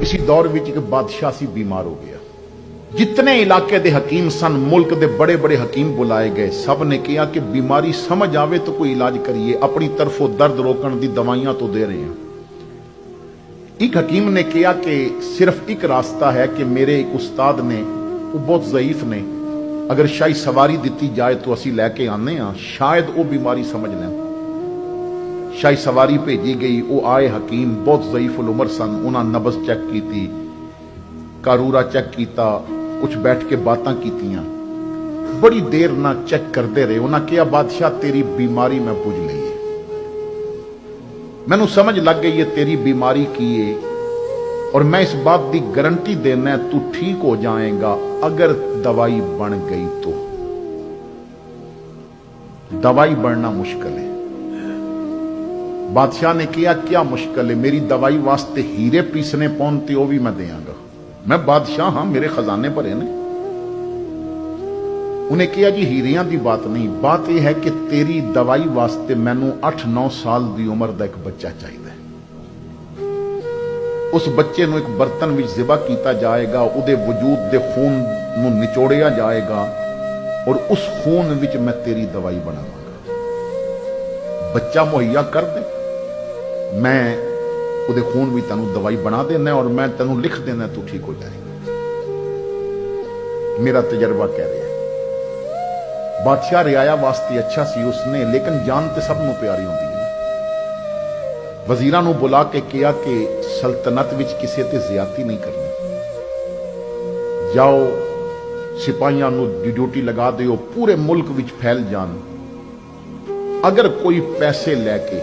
इसी दौर में एक बादशाह सी बीमार हो गया। जितने इलाके दे हकीम सन, मुल्क दे बड़े बड़े हकीम बुलाए गए। सब ने कहा कि बीमारी समझ आवे तो कोई इलाज करिए, अपनी तरफों दर्द रोकने दी दवाइयां तो दे रहे हैं। एक हकीम ने कहा कि सिर्फ एक रास्ता है कि मेरे एक उस्ताद ने, वो बहुत ज़ईफ ने, अगर शाही सवारी दी जाए तो असी लैके आने हाँ, शायद वो बीमारी समझ लें। शाही सवारी भेजी गई, वो आए हकीम बहुत ज़ईफ उल उमर सन। उन्होंने नबज चेक की, कारूरा चेक किया, कुछ बैठ के बातें कीतियां, बड़ी देर ना चेक करते रहे। उन्होंने कहा बादशाह तेरी बीमारी मैं बुझ ली है, मैनू समझ लग गई है तेरी बीमारी की है, और मैं इस बात की गारंटी देना है तू ठीक हो जाएगा अगर दवाई बन गई तो। दवाई बनना मुश्किल है। बादशाह ने कहा क्या मुश्किल है, मेरी दवाई वास्ते हीरे पीसने पौनते वो भी मैं देंगा, मैं बादशाह हां, मेरे खजाने भरे ने। उन्हें कहा जी हीरियां की बात नहीं, बात यह है कि तेरी दवाई वास्ते मैनू 8-9 साल की उम्र का एक बच्चा चाहिए। उस बच्चे को एक बर्तन में ज़िबा किया जाएगा, उहदे वजूद के खून को निचोड़िया जाएगा, और उस खून विच मैं तेरी दवाई बनावांगा। बच्चा मुहैया कर दे, मैं उहदे खून भी तेनू दवाई बना देना, और मैं तेनू लिख देना, तू ठीक हो जाएगा। मेरा तजर्बा कह रहा है। बादशाह रियाया वास्ते अच्छा सी उसने, लेकिन जान तो सब नूं प्यारी होंदी है। वजीरां नूं बुला के कहा कि सल्तनत विच किसी ते ज्यादती नहीं करनी, जाओ सिपाहियां नूं ड्यूटी लगा दिओ, पूरे मुल्क विच फैल जान। अगर कोई पैसे लैके,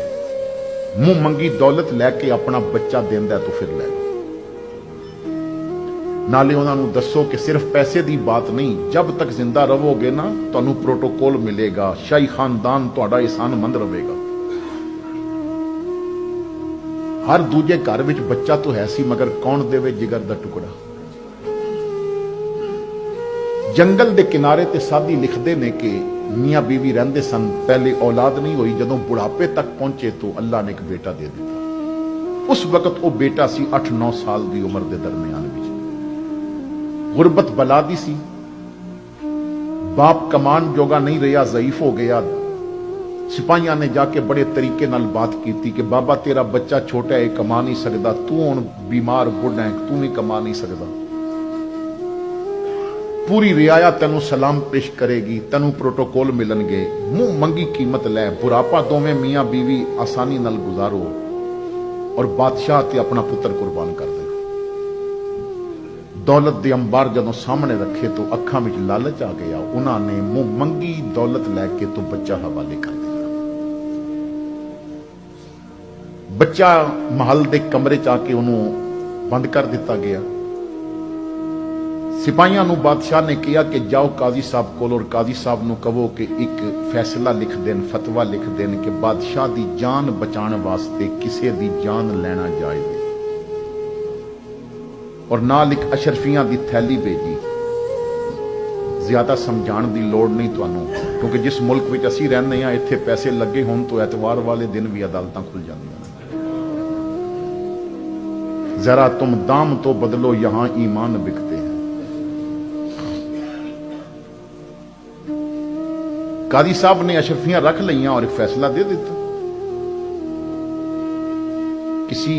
मुंह मंगी दौलत लैके अपना बच्चा देंदा तो फिर लै लो। नाले उन्होंने दसो कि सिर्फ पैसे की बात नहीं, जब तक जिंदा रहोगे ना तुहानू प्रोटोकॉल मिलेगा, शाही खानदान तुहाडा एहसानमंद रहेगा। हर दूजे घर विच बच्चा तो है सी, मगर कौन देवे जिगर दा टुकड़ा। जंगल के किनारे ते साधी लिखते ने कि मियाँ बीवी रहंदे सन, पहले औलाद नहीं हुई, जदों बुढ़ापे तक पहुंचे तो अल्लाह ने एक बेटा दे दिता। उस वक्त वो बेटा सी 8-9 साल की उम्र के दरमियान विच। गुरबत बला दी सी, बाप कमान जोगा नहीं रहा, ज़ईफ हो गया। सिपाहियां ने जाके बड़े तरीके नाल बात की कि बाबा तेरा बच्चा छोटा है, कमा नहीं सकता, तू हुण बीमार बुढ़ा है, तू भी कमा नहीं सकता। पूरी रियाया तेनू सलाम पेश करेगी, तेनू प्रोटोकॉल मिलणगे, मुंह मंगी कीमत लै, बुढ़ापा दोवें मियाँ बीवी आसानी नाल गुजारो, और बादशाह ते अपना पुत्र कुर्बान कर दे। दौलत दे अंबार जदों सामने रखे तो अखां विच लालच आ गया। उन्होंने मुंह मंगी दौलत लैके तो बच्चा हवाले कर दिया। बच्चा महल के कमरे च आके उन्होंने बंद कर दिता गया। सिपाहियां नूं बादशाह ने कहा कि जाओ काजी साहब कोल, और काजी साहब नूं कहो कि एक फैसला लिख देन, फतवा लिख देन कि बादशाह की जान बचाने वास्ते किसी की जान लेना जायज़ है, और नाल एक अशरफियां की थैली भेजी। ज्यादा समझाने की लोड़ नहीं तुहानू, क्योंकि जिस मुल्क में असीं रहंदे हां इत्थे पैसे लगे होण तो एतवार वाले दिन भी अदालतां खुल जांदियां। जरा तुम दाम तो बदलो, यहां ईमान बिकते हैं। कादी साहब ने अशरफियां रख लिया और एक फैसला दे दिता। किसी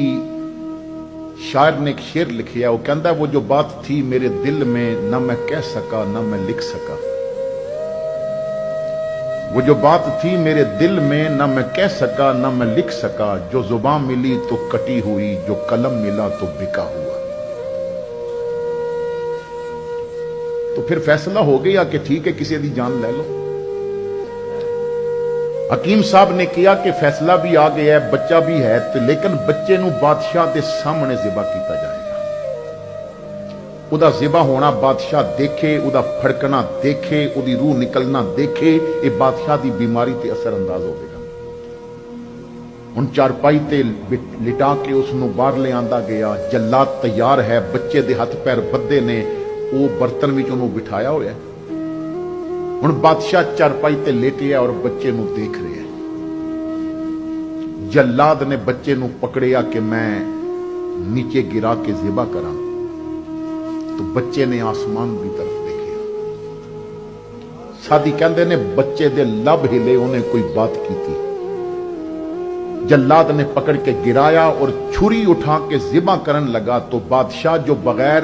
शायर ने एक शेर लिखिया, वो कहता वो जो बात थी मेरे दिल में, न मैं कह सका न मैं लिख सका। वो जो बात थी मेरे दिल में, न मैं कह सका न मैं लिख सका। जो जुबान मिली तो कटी हुई, जो कलम मिला तो बिका हुआ। तो फिर फैसला हो गया कि ठीक है किसी की जान ले लो। हकीम साहब ने किया कि फैसला भी आ गया है, बच्चा भी है, तो लेकिन बच्चे नूं बादशाह के सामने ज़िबा किया जाएगा। उदा ज़िबा होना बादशाह देखे, उदा फड़कना देखे, उदी रूह निकलना देखे, ये बादशाह की बीमारी ते असर अंदाज होगा। हुण चारपाई ते लिटा के उसनूं बाहर ले आंदा गया। जल्लाद तैयार है, बच्चे दे हथ पैर बद्धे ने, वो बर्तन विच उहनूं बिठाया होया। हुण बादशाह चारपाई ते लेटिया और बच्चे नूं देख रहा है। जल्लाद ने बच्चे नूं पकड़िया कि मैं नीचे गिरा के ज़िबा करा। तो बच्चे ने आसमान की तरफ देखिया। सादी कहते ने बच्चे दे लब हिले, उन्हें कोई बात की थी। जल्लाद ने पकड़ के गिराया और छुरी उठा के ज़िबा करन लगा। तो बादशाह जो बगैर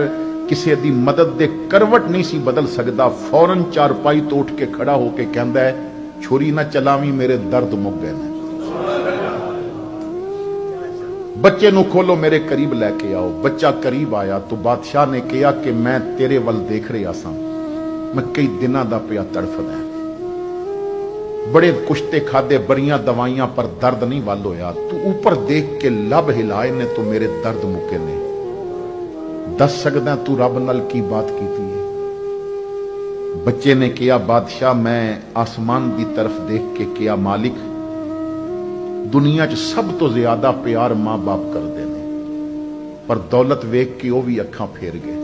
किसी दी मदद दे करवट नहीं सी बदल सकता, फौरन चारपाई तो उठ के खड़ा होके कहता है, छुरी ना चलावी, मेरे दर्द मुक गए ने। बच्चे नु खोलो, मेरे करीब लैके आओ। बच्चा करीब आया तो बादशाह ने कहा कि मैं तेरे वल देख रहा सा, मैं कई दिनों का पिया तड़फदा, बड़े कुश्ते खादे, बड़ियां दवाइयां, पर दर्द नहीं वल होया। तू ऊपर देख के लब हिलाए ने तो मेरे दर्द मुके ने। दस सकदा तू रब नाल की बात की थी? बच्चे ने कहा, बादशाह मैं आसमान की तरफ देख के कहा, मालिक दुनिया च सब तो ज्यादा प्यार मां बाप करते हैं, पर दौलत वेख के वह भी अखां फेर गए।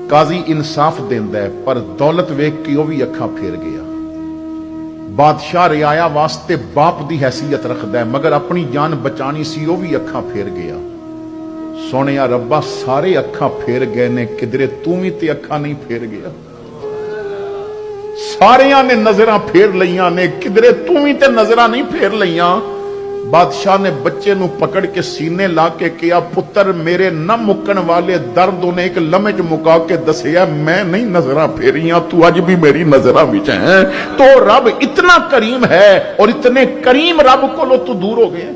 काजी इंसाफ देंदा है, पर दौलत वेख के वह भी अखां फेर गया। बादशाह रियाया वास्ते बाप की हैसियत रखता है, मगर अपनी जान बचानी सी, वह भी अखां फेर गया। सोनिया रब्बा सारे अखां फेर गए ने, किधरे तू भी ते अखां नहीं फेर गया। सारिया ने नजर फेर लिया ने, किधरे तू भी ते नजर नहीं फेर लिया। बादशाह ने बच्चे नु पकड़ के सीने ला के कहा, पुत्र मेरे न मुकन वाले दर्द उन्हें एक लम्हे च मुका के दसिया, मैं नहीं नजर फेरिया, तू अज भी मेरी नजर विच है। तो रब इतना करीम है और इतने करीम रब को तू दूर हो गया।